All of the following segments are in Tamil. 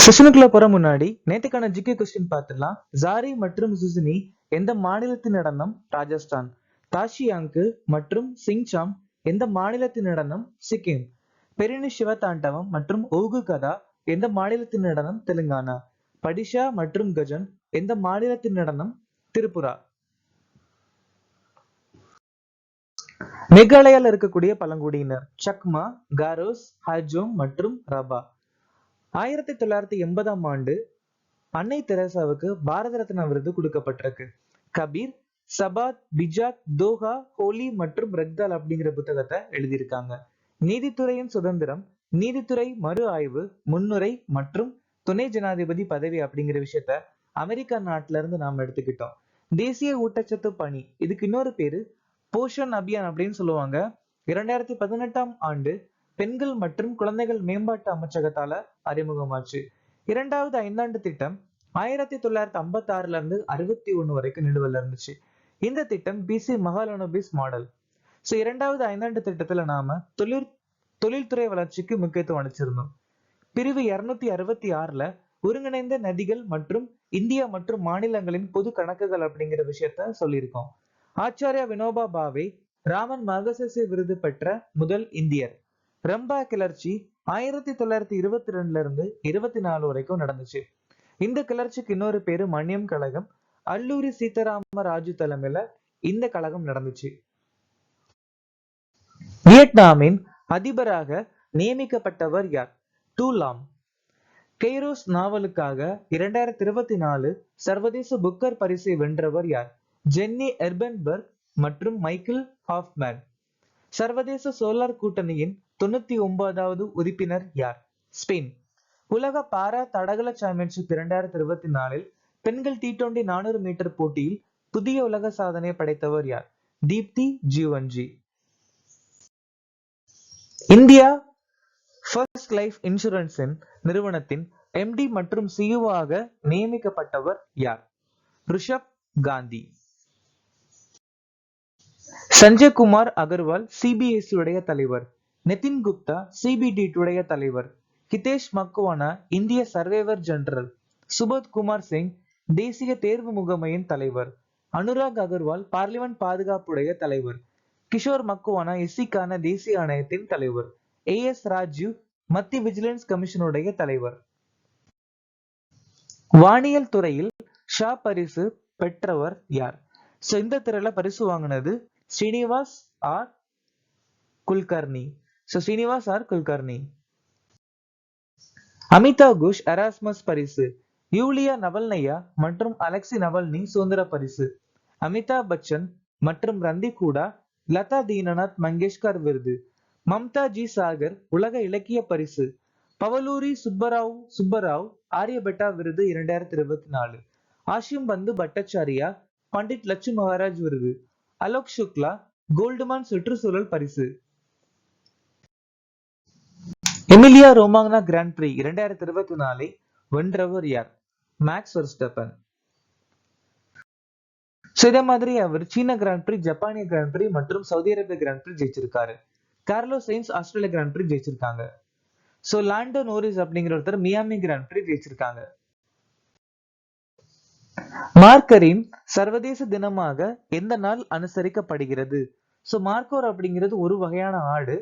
செஷனுக்குள்ள போற முன்னாடி நேத்துக்கான ஜிகே கொஸ்டின் பார்த்துடலாம். ஜாரி மற்றும் சுசினி எந்த மாநிலத்தின் நடனம்? ராஜஸ்தான். தாஷியாங்கு மற்றும் சிங்சாம் எந்த மாநிலத்தின் நடனம்? சிக்கிம். பெரினி சிவதாண்டவம் மற்றும் ஓகு கதா எந்த மாநிலத்தின் நடனம்? தெலுங்கானா. படிஷா மற்றும் கஜன் எந்த மாநிலத்தின் நடனம்? திரிபுரா. மேகாலயால இருக்கக்கூடிய பழங்குடியினர் சக்மா, காரோஸ், ஹாஜோம் மற்றும் ரபா. 1980ஆம் ஆண்டு அன்னை தெரசாவுக்கு பாரத ரத்னா விருது கொடுக்கப்பட்டிருக்கு. கபீர், சபாத், பிஜாக், தோஹா, ஹோலி மற்றும் ரக்தால் அப்படிங்கிற புத்தகத்தை எழுதியிருக்காங்க. நீதித்துறையின் சுதந்திரம், நீதித்துறை மறு ஆய்வு, முன்னுரை மற்றும் துணை ஜனாதிபதி பதவி அப்படிங்கிற விஷயத்த அமெரிக்கா நாட்டுல இருந்து நாம எடுத்துக்கிட்டோம். தேசிய ஊட்டச்சத்து பணி, இதுக்கு இன்னொரு பேரு போஷன் அபியான் அப்படின்னு சொல்லுவாங்க. 2018ஆம் ஆண்டு பெண்கள் மற்றும் குழந்தைகள் மேம்பாட்டு அமைச்சகத்தால அறிமுகமாச்சு. இரண்டாவது ஐந்தாண்டு திட்டம் 1956ல இருந்து 61 வரைக்கும் நிலுவையில் இருந்துச்சு. இந்த திட்டம் பிசி மகாலனோபிஸ் மாடல். இரண்டாவது ஐந்தாண்டு திட்டத்துல நாம தொழில்துறை வளர்ச்சிக்கு முக்கியத்துவம் அளிச்சிருந்தோம். பிரிவு 266ல ஒருங்கிணைந்த நதிகள் மற்றும் இந்தியா மற்றும் மாநிலங்களின் பொது கணக்குகள் அப்படிங்கிற விஷயத்த சொல்லியிருக்கோம். ஆச்சாரியா வினோபா பாவே ராமன் மகசேசே விருது பெற்ற முதல் இந்தியர். ரம்பா கிளர்ச்சி 1922ல இருந்து 24 வரைக்கும் நடந்துச்சு. இந்த கிளர்ச்சிக்கு இன்னொரு பேரு மன்யம் கழகம். அல்லூரி சீதாராம ராஜு தலைமையில இந்த கழகம் நடந்துச்சு. வியட்நாமின் அதிபராக நியமிக்கப்பட்டவர் யார்? டூ லாம். கெய்ரோஸ் நாவலுக்காக 2024 சர்வதேச புக்கர் பரிசை வென்றவர் யார்? ஜென்னி எர்பன்பர்க் மற்றும் மைக்கேல் ஹாஃப்மேன். சர்வதேச சோலார் கூட்டணியின் 99வது உறுப்பினர் யார்? ஸ்பெயின். உலக பாரா தடகள சாம்பியன்ஷிப் 2024 பெண்கள் T20 400 மீட்டர் போட்டியில் புதிய உலக சாதனை படைத்தவர் யார்? Deepthi Jeevanji. India first life இன்சூரன்ஸின் நிறுவனத்தின் MD மற்றும் CEO ஆக நியமிக்கப்பட்டவர் யார்? ரிஷப் காந்தி. சஞ்சய் குமார் அகர்வால் CBSE உடைய தலைவர். நிதின் குப்தா CBDT உடைய தலைவர். ஹிதேஷ் மக்வானா இந்திய சர்வேவர் ஜெனரல். சுபோத் குமார் சிங் தேசிய தேர்வு முகமையின் தலைவர். அனுராக் அகர்வால் பார்லிமெண்ட் பாதுகாப்புடைய தலைவர். கிஷோர் மக்வானா SCக்கான தேசிய ஆணையத்தின் தலைவர். AS ராஜீவ் மத்திய விஜிலன்ஸ் கமிஷனுடைய தலைவர். வானியல் துறையில் ஷா பரிசு பெற்றவர் யார்? இந்த துறையில பரிசு வாங்கினது Srinivas R Kulkarni. Srinivas R Kulkarni. Amitav Ghosh Erasmus பரிசு. யூலியா நவல்னையா மற்றும் அலெக்சி நவல்னி சுதந்திர பரிசு. அமிதாப் பச்சன் மற்றும் ரந்தீப் ஹூடா லதா தீனநாத் மங்கேஷ்கர் விருது. மம்தா ஜி சாகர் உலக இலக்கிய பரிசு. பவலூரி சுப்பராவ் ஆரியபட்டா விருது 2024. ஆஷிம் பந்து பட்டாச்சாரியா பண்டிட் லட்சுமி மகாராஜ் விருது. அலோக் சுக்லா கோல்டுமான் சுற்றுச்சூழல் பரிசு. எமிலியா ரோமாங்னா கிராண்ட் பிரி 2024 வென்றவர் யார்? மேக்ஸ் வெர்ஸ்டப்பன். இதே மாதிரி அவர் சீன கிராண்ட் பிரி, ஜப்பானிய கிராண்ட் பிரி மற்றும் சவுதி அரேபிய கிராண்ட் பிரி ஜெயிச்சிருக்காரு. கார்லோஸ் சைன்ஸ் ஆஸ்திரேலியா கிராண்ட் பிரி ஜெயிச்சிருக்காங்க. லாண்டோ நோரிஸ் அப்படிங்கிற ஒருத்தர் மியாமி கிராண்ட் பிரி ஜெயிச்சிருக்காங்க. மார்க்கரின் சர்வதேச தினமாக எந்த நாள் அனுசரிக்கப்படுகிறது? மார்க்கோர் அப்படிங்கிறது ஒரு வகையான ஆடு.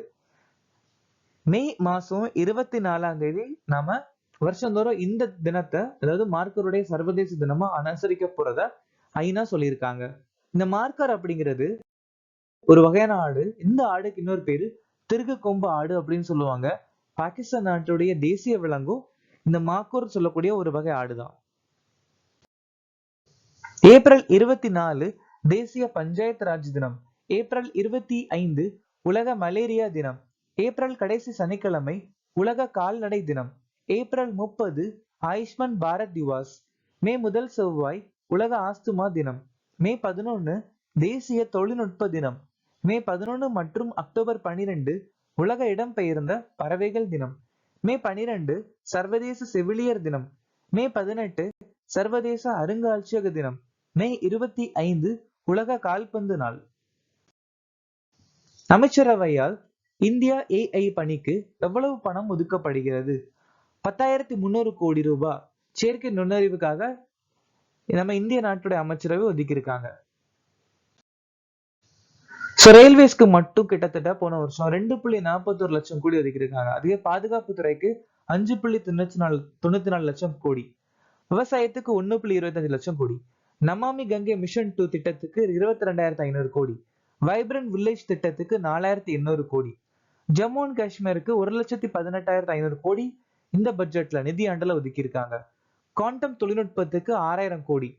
மே மாசம் 24ஆம் தேதி நாம வருஷந்தோறும் இந்த தினத்தை, அதாவது மார்க்கருடைய சர்வதேச தினமா அனுசரிக்க போறத ஐநா சொல்லியிருக்காங்க. இந்த மார்க்கர் அப்படிங்கிறது ஒரு வகையான ஆடு. இந்த ஆடுக்கு இன்னொரு பேரு திருகு கொம்பு ஆடு அப்படின்னு சொல்லுவாங்க. பாகிஸ்தான் நாட்டுடைய தேசிய விலங்கும் இந்த மார்க்கோர் சொல்லக்கூடிய ஒரு வகை ஆடுதான். ஏப்ரல் 24 தேசிய பஞ்சாயத்து ராஜ் தினம். ஏப்ரல் 25 உலக மலேரியா தினம். ஏப்ரல் கடைசி சனிக்கிழமை உலக கால்நடை தினம். ஏப்ரல் 30 ஆயுஷ்மான் பாரத் திவாஸ். மே முதல் செவ்வாய் உலக ஆஸ்துமா தினம். மே 11 தேசிய தொழில்நுட்ப தினம். மே 11 மற்றும் அக்டோபர் 12 உலக இடம்பெயர்ந்த பறவைகள் தினம். மே 12 சர்வதேச செவிலியர் தினம். மே 18 சர்வதேச அருங்காட்சியக தினம். மே 25 உலக கால்பந்து நாள். அமைச்சரவையால் இந்தியா AI பணிக்கு எவ்வளவு பணம் ஒதுக்கப்படுகிறது? 10,300 கோடி ரூபாய் செயற்கை நுண்ணறிவுக்காக நம்ம இந்திய நாட்டுடைய அமைச்சரவை ஒதுக்கி இருக்காங்க. ரயில்வேஸ்க்கு மட்டும் கிட்டத்தட்ட போன வருஷம் 2.41 லட்சம் கோடி ஒதுக்கி இருக்காங்க. அதுவே பாதுகாப்பு துறைக்கு 5.94 லட்சம் கோடி, விவசாயத்துக்கு 1.25 லட்சம் கோடி, நமாமி கங்கை மிஷன் 2 திட்டத்துக்கு 22,500 கோடி, வைப்ரண்ட் வில்லேஜ் திட்டத்துக்கு 4,800 கோடி, ஜம்மு அண்ட் காஷ்மீருக்கு 1,18,500 கோடி இந்த பட்ஜெட்ல நிதி ஆண்டுல ஒதுக்கி இருக்காங்க. குவாண்டம் தொழில்நுட்பத்துக்கு 6,000 கோடி,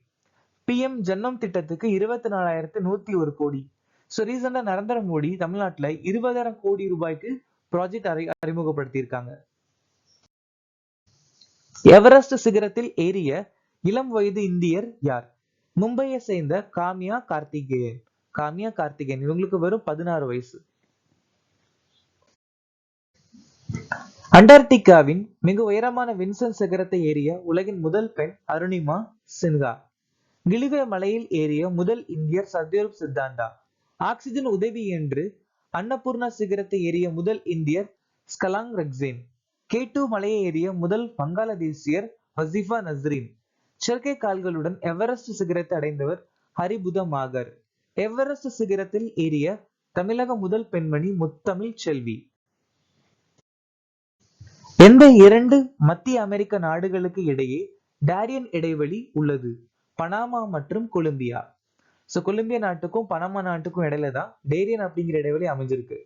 PM ஜன்னம் திட்டத்துக்கு 24,101 கோடி. ரீசெண்டா நரேந்திர மோடி தமிழ்நாட்டுல 20,000 கோடி ரூபாய்க்கு ப்ராஜெக்ட் அறிமுகப்படுத்தி இருக்காங்க. எவரெஸ்ட் சிகரத்தில் ஏறிய இளம் வயது இந்தியர் யார்? மும்பையை சேர்ந்த காமியா கார்த்திகேயன் இவங்களுக்கு வெறும் 16 வயசு. அண்டார்டிகாவின் மிக உயரமான வின்சன் சிகரத்தை ஏறிய உலகின் முதல் பெண் அருணிமா சின்ஹா. கிலிவே மலையில் ஏறிய முதல் இந்தியர் சத்யரூப் சித்தாந்தா. ஆக்சிஜன் உதவி என்று அன்னபூர்ணா சிகரத்தை ஏறிய முதல் இந்தியர் ஸ்கலாங் ரக்சேன். K2 மலையை ஏறிய முதல் வங்காளதேசியர் வசிஃபா நஸ்ரீன். செயற்கை கால்களுடன் எவரெஸ்ட் சிகரத்தை அடைந்தவர் ஹரிபுத மாகர். எவரெஸ்ட் சிகரத்தில் ஏறிய தமிழக முதல் பெண்மணி முத்தமிழ் செல்வி. எந்த 2 மத்திய அமெரிக்க நாடுகளுக்கு இடையே டாரியன் இடைவெளி உள்ளது? பனாமா மற்றும் கொலம்பியா. கொலம்பியா நாட்டுக்கும் பனாமா நாட்டுக்கும் இடையில தான் டேரியன் அப்படிங்கிற இடைவெளி அமைஞ்சிருக்கு.